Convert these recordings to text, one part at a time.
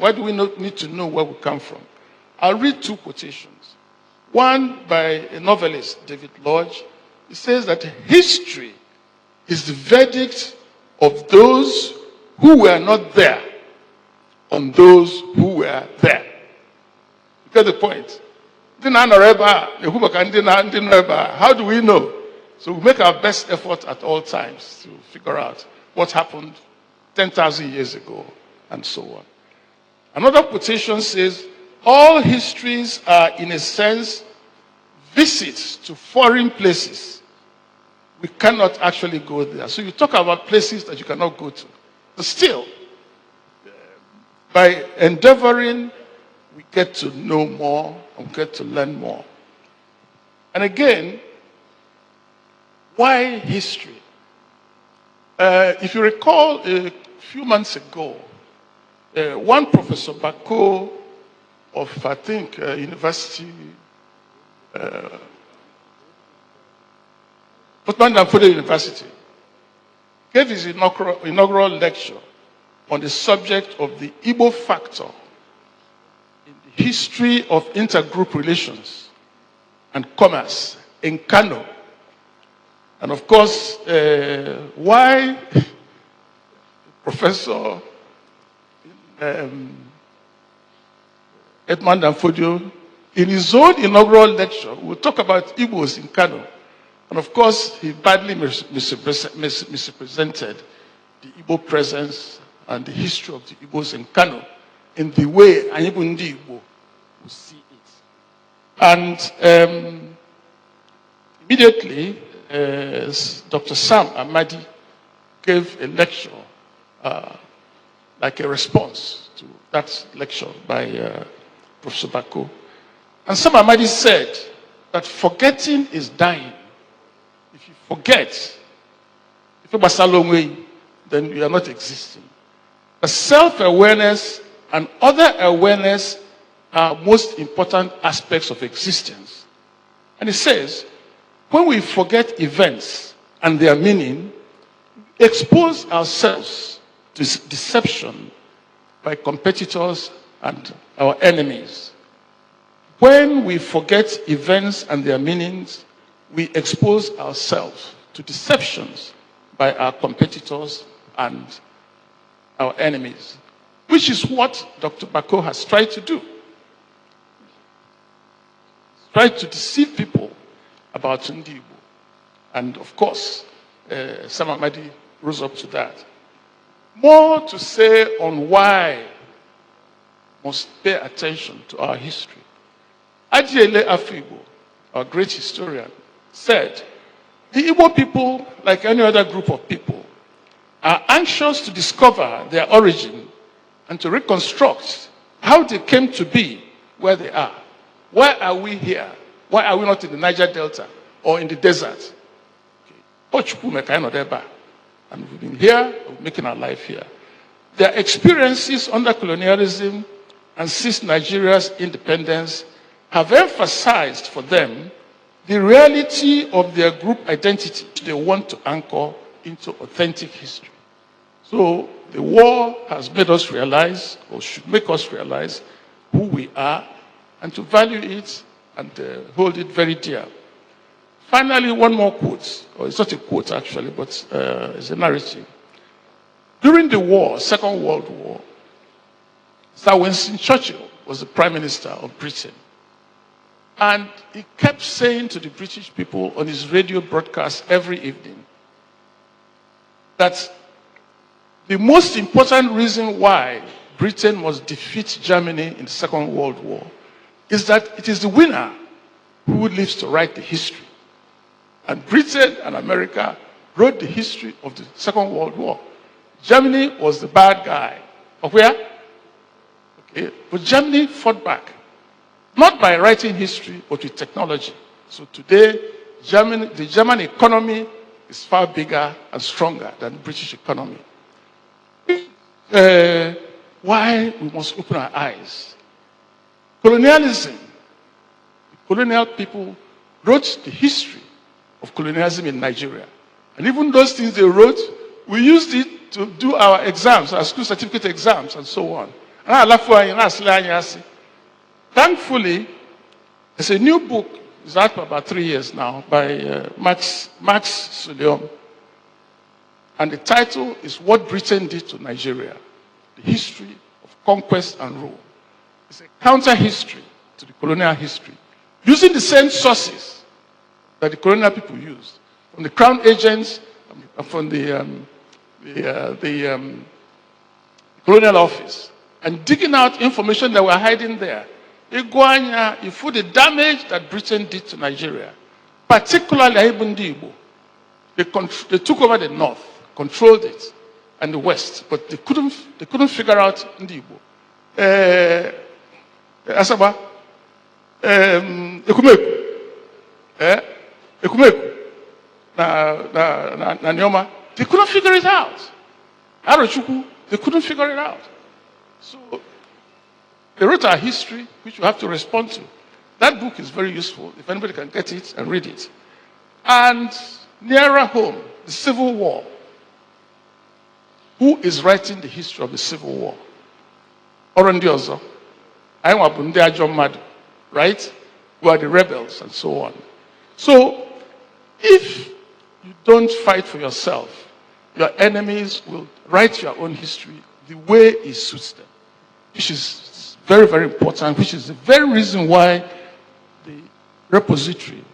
Why do we need to know where we come from? I'll read two quotations. One by a novelist, David Lodge. He says that history is the verdict of those who were not there on those who were there. You get the point? How do we know? So we make our best effort at all times to figure out what happened 10,000 years ago and so on. Another quotation says, all histories are, in a sense, visits to foreign places. We cannot actually go there. So you talk about places that you cannot go to. But still, by endeavoring, we get to know more and get to learn more. And again, why history? If you recall, a few months ago, one Professor Bako of, I think, University, University, gave his inaugural lecture on the subject of the Igbo factor in the history of intergroup relations and commerce in Kano. And of course, why Professor Edmund Amfodio, in his own inaugural lecture, will talk about Igbos in Kano. And of course, he badly misrepresented the Igbo presence and the history of the Igbos in Kano in the way Anyibundi Igbo will see it. And immediately, Dr. Sam Amadi gave a lecture, like a response to that lecture by Professor Bako. And Sam Amadi said that forgetting is dying. If you forget, if you're Basalongwe, then you are not existing. But self-awareness and other awareness are most important aspects of existence. And he says, when we forget events and their meaning, we expose ourselves to deception by competitors and our enemies. When we forget events and their meanings, we expose ourselves to deceptions by our competitors and our enemies, which is what Dr. Bako has tried to do. Tried to deceive people about Ndi Igbo. And of course, Sam Amadi rose up to that. More to say on why we must pay attention to our history. Ile-Ife, our great historian, said, the Igbo people, like any other group of people, are anxious to discover their origin and to reconstruct how they came to be where they are. Why are we here? Why are we not in the Niger Delta or in the desert? And we've been here, we're making our life here. Their experiences under colonialism and since Nigeria's independence have emphasized for them the reality of their group identity they want to anchor into authentic history. So the war has made us realize, or should make us realize, who we are and to value it and hold it very dear. Finally, one more quote, or it's not a quote actually, but it's a narrative. During the war, Second World War, Sir Winston Churchill was the Prime Minister of Britain. And he kept saying to the British people on his radio broadcast every evening that the most important reason why Britain must defeat Germany in the Second World War is that it is the winner who lives to write the history. And Britain and America wrote the history of the Second World War. Germany was the bad guy. Of where? Okay. But Germany fought back. Not by writing history, but with technology. So today, the German economy is far bigger and stronger than the British economy. Why we must open our eyes. Colonialism. The colonial people wrote the history of colonialism in Nigeria. And even those things they wrote, we used it to do our exams, our school certificate exams, and so on. Thankfully, there's a new book, it's out for about 3 years now, by Max Suleom. And the title is What Britain Did to Nigeria, the History of Conquest and Rule. It's a counter-history to the colonial history, using the same sources that the colonial people used, from the crown agents, from the colonial office, and digging out information that were hiding there. Iguanya, you feel the damage that Britain did to Nigeria, particularly Igbo. They took over the north, controlled it, and the west, but they couldn't figure out Igbo. Asaba, Ekumeku, na Nyoma, they couldn't figure it out. Arochukwu, they couldn't figure it out. So they wrote our history, which we have to respond to. That book is very useful if anybody can get it and read it. And nearer home, the Civil War. Who is writing the history of the Civil War? Orondiozo. Right? Who are the rebels and so on. So, if you don't fight for yourself, your enemies will write your own history the way it suits them, which is very, very important, which is the very reason why the repository,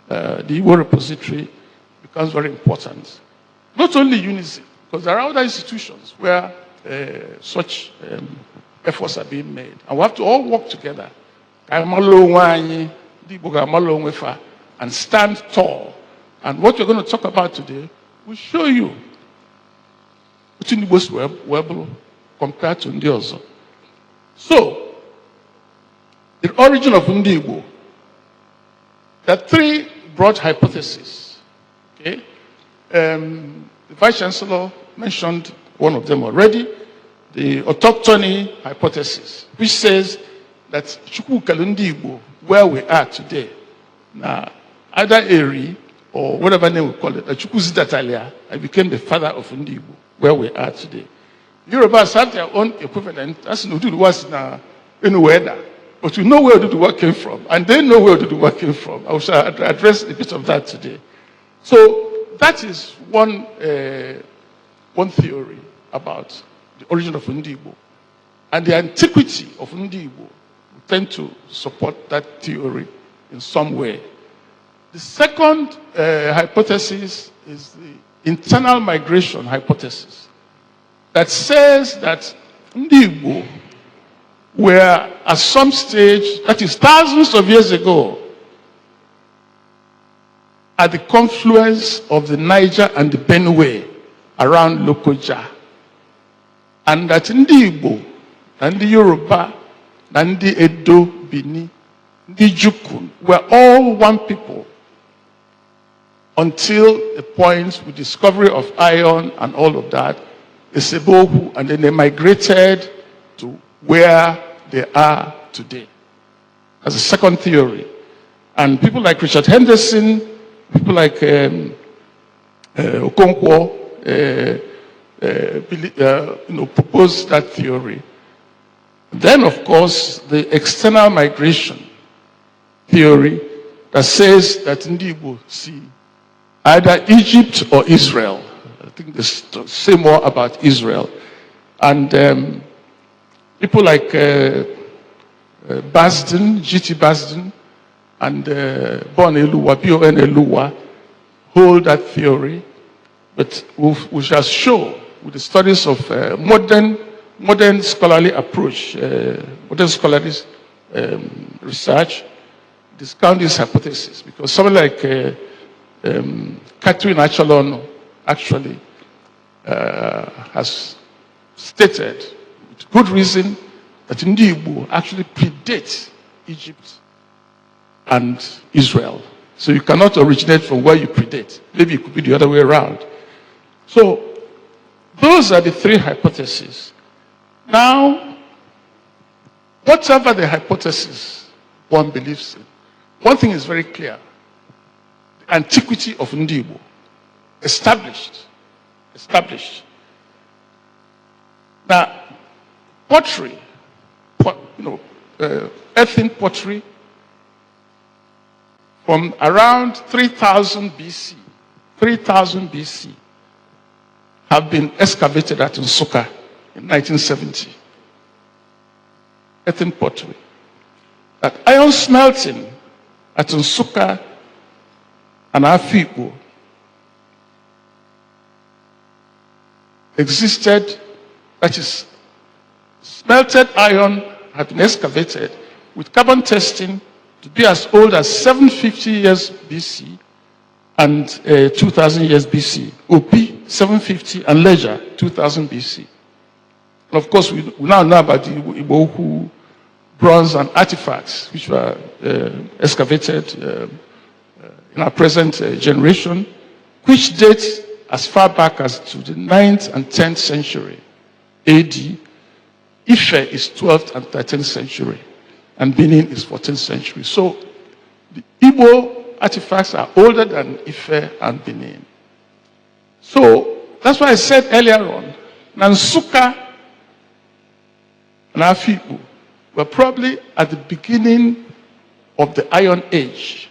the Igbo repository, becomes very important. Not only UNICEF, because there are other institutions where such efforts are being made. And we have to all work together and stand tall. And what we're going to talk about today will show you what Igbos were compared to Ndiozo. So, the origin of Igbo. There are three broad hypotheses. Okay? The Vice Chancellor mentioned one of them already, the autochthony hypothesis, which says that Chukwu Kalundi Igbo, where we are today, now either Eri or whatever name we call it, Chukwu Zidatalia, I became the father of Ndi Igbo, where we are today. Yorubas have their own equivalent, that's Nudu was in weather, but we know where Oduduwa came from, and they know where Oduduwa came from. I will address a bit of that today. So that is one theory about the origin of Ndi Igbo. And the antiquity of Ndi Igbo we tend to support that theory in some way. The second hypothesis is the internal migration hypothesis that says that Ndi Igbo were at some stage, that is thousands of years ago, at the confluence of the Niger and the Benue around Lokoja. And that Ndi Igbo, and the Yoruba, and the Edo, Bini, the Jukun were all one people until the point with discovery of iron and all of that, the Sebohu, and then they migrated to where they are today. As a second theory. And people like Richard Henderson, people like Okonkwo, proposed that theory. Then, of course, the external migration theory that says that Ndi Igbo see either Egypt or Israel. I think they say more about Israel. And people like Basden, G.T. Basden, and Bon Eluwa, B.O.N. Eluwa, hold that theory. But we shall show with the studies of modern scholarly approach, modern scholarly research, discount this hypothesis. Because someone like Catherine Achalon actually has stated with good reason that Ndi Igbo actually predates Egypt and Israel. So you cannot originate from where you predate. Maybe it could be the other way around. So those are the three hypotheses. Now, whatever the hypothesis one believes in, one thing is very clear. The antiquity of Ndi Igbo, established. Now, pottery earthen pottery from around 3000 BC. 3000 BC have been excavated at Nsukka in 1970. Earthen pottery. That iron smelting at Nsukka and Afikpo existed, that is, smelted iron had been excavated with carbon testing to be as old as 750 years BC and 2000 years BC. OP 750 and Ledger 2000 BC. And of course, we now know about the Igbo bronze and artifacts which were excavated in our present generation, which date as far back as to the 9th and 10th century AD. Ife is 12th and 13th century, and Bini is 14th century. So the Igbo artifacts are older than Ife and Bini. So that's why I said earlier on, Nsukka and Afikpo were probably at the beginning of the Iron Age.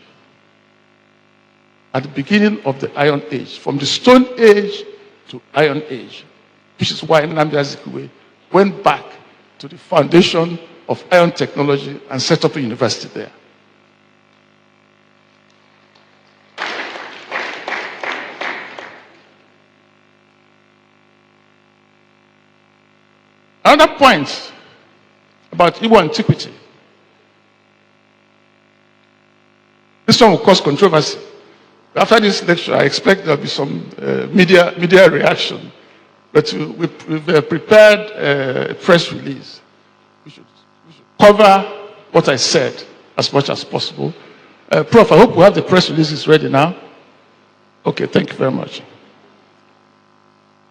At the beginning of the Iron Age, from the Stone Age to Iron Age, which is why Nnamdi Azikiwe went back to the foundation of iron technology and set up a university there. Another point about Igbo antiquity. This one will cause controversy. After this lecture, I expect there will be some media reaction. But we've prepared a press release. We should cover what I said as much as possible. Prof, I hope we have the press releases ready now. Okay, thank you very much.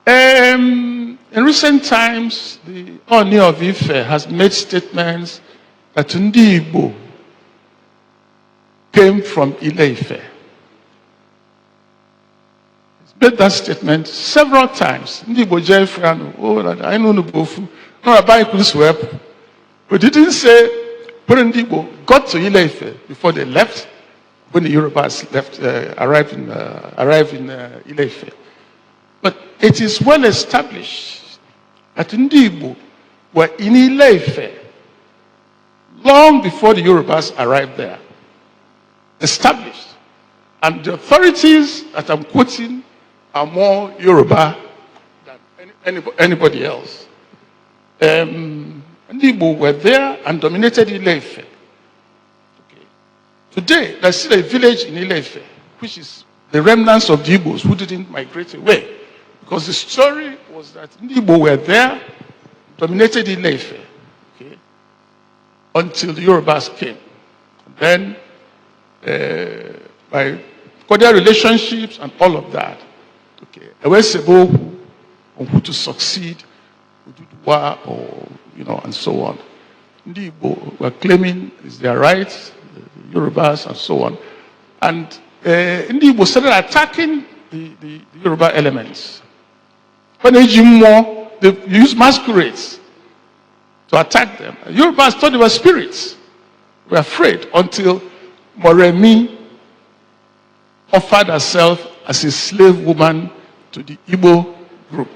In recent times, the Oni of Ife has made statements that Ndi Igbo came from Ile-Ife. He's made that statement several times. Ndi Igbo Jefrano, I know no bofu, no abai kuliswep. But he didn't say when Ndi Igbo got to Ile-Ife before they left, when the Yorubas left, arrived in Ile-Ife. But it is well established that Ndi Igbo were in Ile-Ife long before the Yorubas arrived there. Established. And the authorities that I'm quoting are more Yoruba than anybody else. Ndi Igbo were there and dominated Ile-Ife. Okay. Today, there's still a village in Ile-Ife, which is the remnants of the Igbos who didn't migrate away. Because the story was that Ndi Igbo were there, dominated Ile-Ife, okay, until the Yorubas came. And then, by cordial relationships and all of that, okay, Ewesebo on who to succeed, Oduduwa, or and so on. Ndi Igbo were claiming it's their right, the Yorubas and so on. And Ndi Igbo started attacking the Yoruba elements. When they used masquerades to attack them. The Yorubas thought they were spirits. They were afraid until Moremi offered herself as a slave woman to the Igbo group.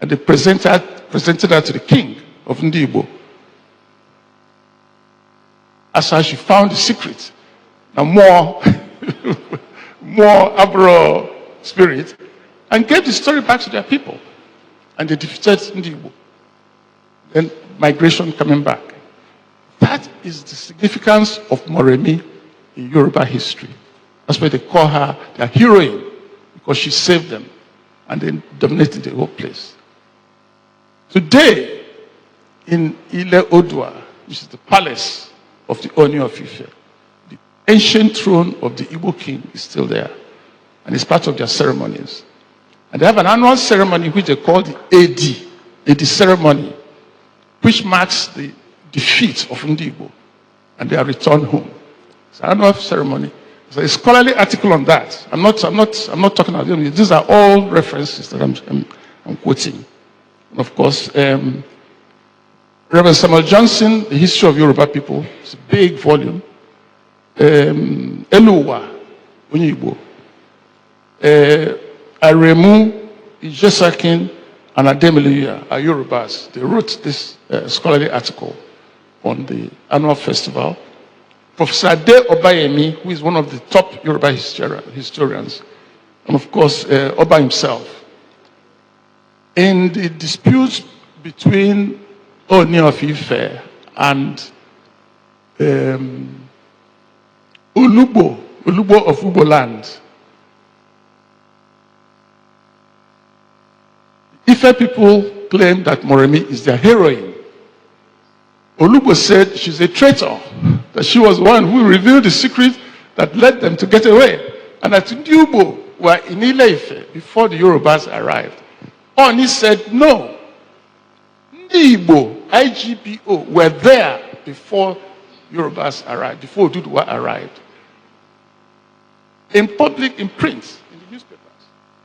And they presented her to the king of Ndi Igbo. That's how she found the secret. Now more Abro spirit, and gave the story back to their people. And they defeated Ndi Igbo. Then migration coming back. That is the significance of Moremi in Yoruba history. That's why they call her their heroine, because she saved them and then dominated the whole place. Today, in Ile-Odua, which is the palace of the Oni of Ife, the ancient throne of the Igbo king is still there. And it's part of their ceremonies. And they have an annual ceremony which they call the AD ceremony, which marks the defeat of Ndi Igbo and their return home. It's an annual ceremony. There's a scholarly article on that. I'm not talking about them. These are all references that I'm quoting. And of course, Reverend Samuel Johnson, The History of Yoruba People, it's a big volume. Eluwa, Igbo. Aremu, Ijesakin, and Ademiluya are Yorubas. They wrote this scholarly article on the annual festival. Professor Ade Obayemi, who is one of the top Yoruba historians, and of course, Oba himself. In the disputes between Oni of Ife and Ulubo of Ubo land, Ife people claim that Moremi is their heroine. Olubo said she's a traitor, that she was one who revealed the secret that led them to get away, and that Ubo were in Ile-Ife before the Yorubas arrived. Oni said, no, Igbo, IGPO, were there before Yorubas arrived, before Oduduwa arrived. In public, in print, in the newspapers.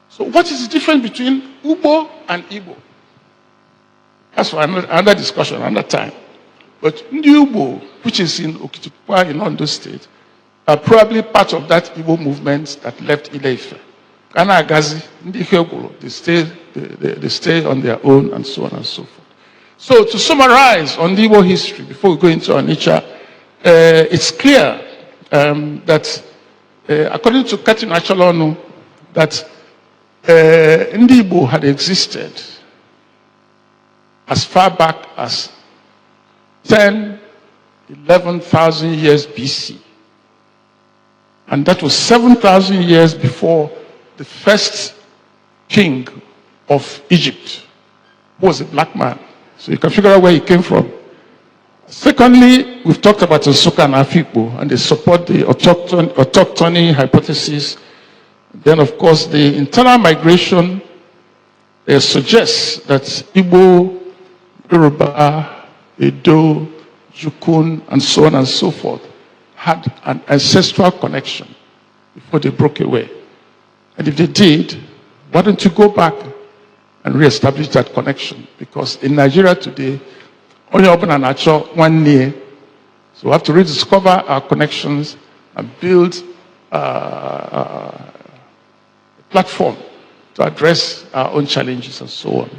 So what is the difference between Ubo and Igbo? That's for another discussion, another time. But Ndi Ubo, which is in Okitipupa in Ondo State, are probably part of that Igbo movement that left Ile-Ife. Kana Agazi, Ndi Hegolo, they stay on their own and so on and so forth. So to summarize on the Igbo history, before we go into Onitsha, it's clear that according to Katin Acholonu, that Ndi Igbo had existed as far back as 11,000 years BC. And that was 7,000 years before the first king of Egypt, who was a black man. So you can figure out where he came from. Secondly, we've talked about Nsukka and Afikpo, and they support the autochthony hypothesis. Then, of course, the internal migration suggests that Igbo, Yoruba, Edo, Jukun, and so on and so forth had an ancestral connection before they broke away. And if they did, why don't you go back and reestablish that connection? Because in Nigeria today, only open and natural 1 year. So we have to rediscover our connections and build a platform to address our own challenges and so on.